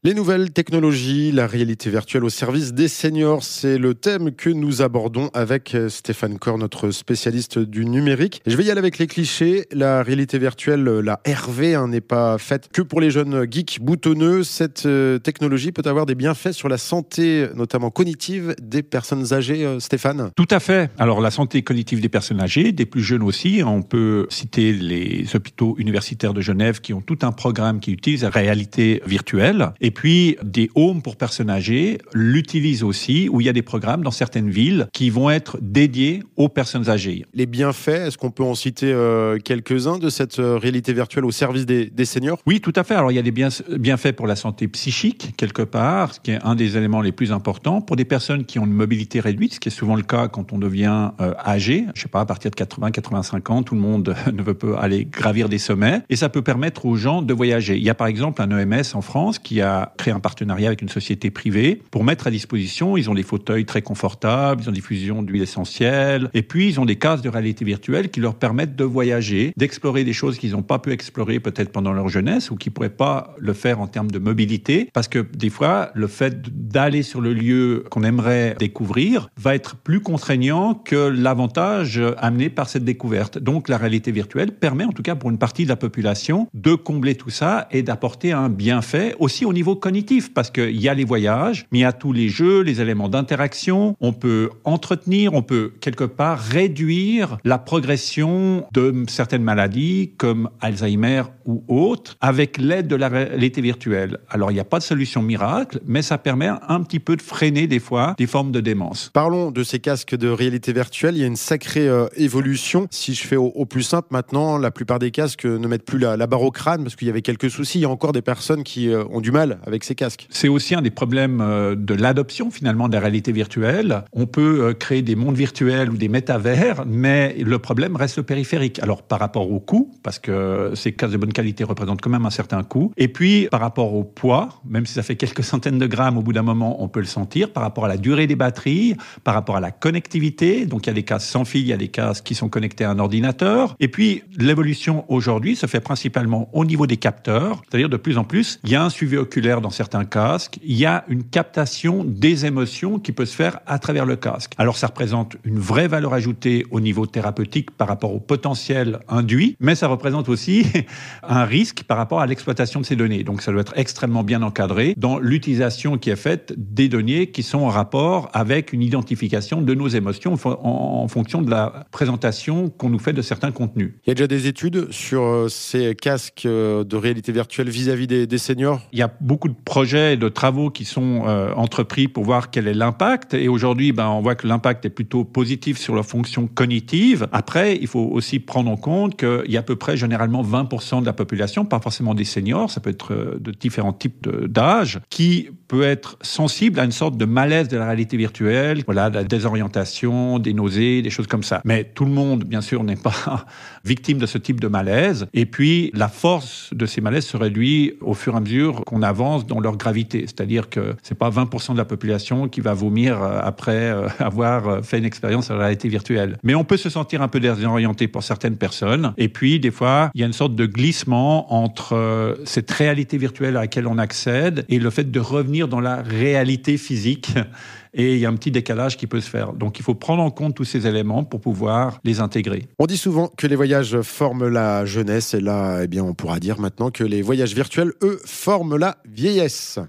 Les nouvelles technologies, la réalité virtuelle au service des seniors, c'est le thème que nous abordons avec Stéphane Corr, notre spécialiste du numérique. Je vais y aller avec les clichés. La réalité virtuelle, la RV, n'est pas faite que pour les jeunes geeks boutonneux. Cette technologie peut avoir des bienfaits sur la santé, notamment cognitive, des personnes âgées, Stéphane. Tout à fait. Alors la santé cognitive des personnes âgées, des plus jeunes aussi. On peut citer les hôpitaux universitaires de Genève qui ont tout un programme qui utilise la réalité virtuelle. Et puis, des homes pour personnes âgées l'utilisent aussi, où il y a des programmes dans certaines villes qui vont être dédiés aux personnes âgées. Les bienfaits, est-ce qu'on peut en citer quelques-uns de cette réalité virtuelle au service des seniors ? Oui, tout à fait. Alors, il y a des bienfaits pour la santé psychique, quelque part, ce qui est un des éléments les plus importants. Pour des personnes qui ont une mobilité réduite, ce qui est souvent le cas quand on devient âgé, je sais pas, à partir de 80, 85 ans, tout le monde ne veut pas aller gravir des sommets. Et ça peut permettre aux gens de voyager. Il y a par exemple un EMS en France qui a créé un partenariat avec une société privée pour mettre à disposition, ils ont des fauteuils très confortables, ils ont des diffusions d'huile essentielle, et puis ils ont des casques de réalité virtuelle qui leur permettent de voyager, d'explorer des choses qu'ils n'ont pas pu explorer peut-être pendant leur jeunesse ou qui ne pourraient pas le faire en termes de mobilité, parce que des fois, le fait d'aller sur le lieu qu'on aimerait découvrir va être plus contraignant que l'avantage amené par cette découverte. Donc la réalité virtuelle permet, en tout cas pour une partie de la population, de combler tout ça et d'apporter un bienfait aussi au niveau cognitif, parce qu'il y a les voyages, mais il y a tous les jeux, les éléments d'interaction. On peut entretenir, on peut quelque part réduire la progression de certaines maladies comme Alzheimer ou autres avec l'aide de la réalité virtuelle. Alors, il n'y a pas de solution miracle, mais ça permet un petit peu de freiner des fois des formes de démence. Parlons de ces casques de réalité virtuelle. Il y a une sacrée évolution. Si je fais au plus simple, maintenant, la plupart des casques ne mettent plus la barre au crâne parce qu'il y avait quelques soucis. Il y a encore des personnes qui ont du mal avec ces casques. C'est aussi un des problèmes de l'adoption finalement de la réalité virtuelle. On peut créer des mondes virtuels ou des métavers, mais le problème reste le périphérique. Alors par rapport au coût, parce que ces casques de bonne qualité représentent quand même un certain coût, et puis par rapport au poids, même si ça fait quelques centaines de grammes, au bout d'un moment on peut le sentir, par rapport à la durée des batteries, par rapport à la connectivité, donc il y a des casques sans fil, il y a des casques qui sont connectés à un ordinateur, et puis l'évolution aujourd'hui se fait principalement au niveau des capteurs, c'est-à-dire de plus en plus, il y a un suivi oculaire dans certains casques, il y a une captation des émotions qui peut se faire à travers le casque. Alors ça représente une vraie valeur ajoutée au niveau thérapeutique par rapport au potentiel induit, mais ça représente aussi un risque par rapport à l'exploitation de ces données. Donc ça doit être extrêmement bien encadré dans l'utilisation qui est faite des données qui sont en rapport avec une identification de nos émotions en fonction de la présentation qu'on nous fait de certains contenus. Il y a déjà des études sur ces casques de réalité virtuelle vis-à-vis des seniors ? Il y a beaucoup de projets et de travaux qui sont entrepris pour voir quel est l'impact. Et aujourd'hui, on voit que l'impact est plutôt positif sur la fonction cognitive. Après, il faut aussi prendre en compte qu'il y a à peu près généralement 20% de la population, pas forcément des seniors, ça peut être de différents types d'âge, qui peut être sensible à une sorte de malaise de la réalité virtuelle, voilà, de la désorientation, des nausées, des choses comme ça. Mais tout le monde, bien sûr, n'est pas victime de ce type de malaise. Et puis, la force de ces malaises se réduit au fur et à mesure qu'on avance dans leur gravité. C'est-à-dire que c'est pas 20% de la population qui va vomir après avoir fait une expérience de la réalité virtuelle. Mais on peut se sentir un peu désorienté pour certaines personnes. Et puis, des fois, il y a une sorte de glissement entre cette réalité virtuelle à laquelle on accède et le fait de revenir dans la réalité physique. Et il y a un petit décalage qui peut se faire. Donc, il faut prendre en compte tous ces éléments pour pouvoir les intégrer. On dit souvent que les voyages forment la jeunesse. Et là, on pourra dire maintenant que les voyages virtuels, eux, forment la vieillesse.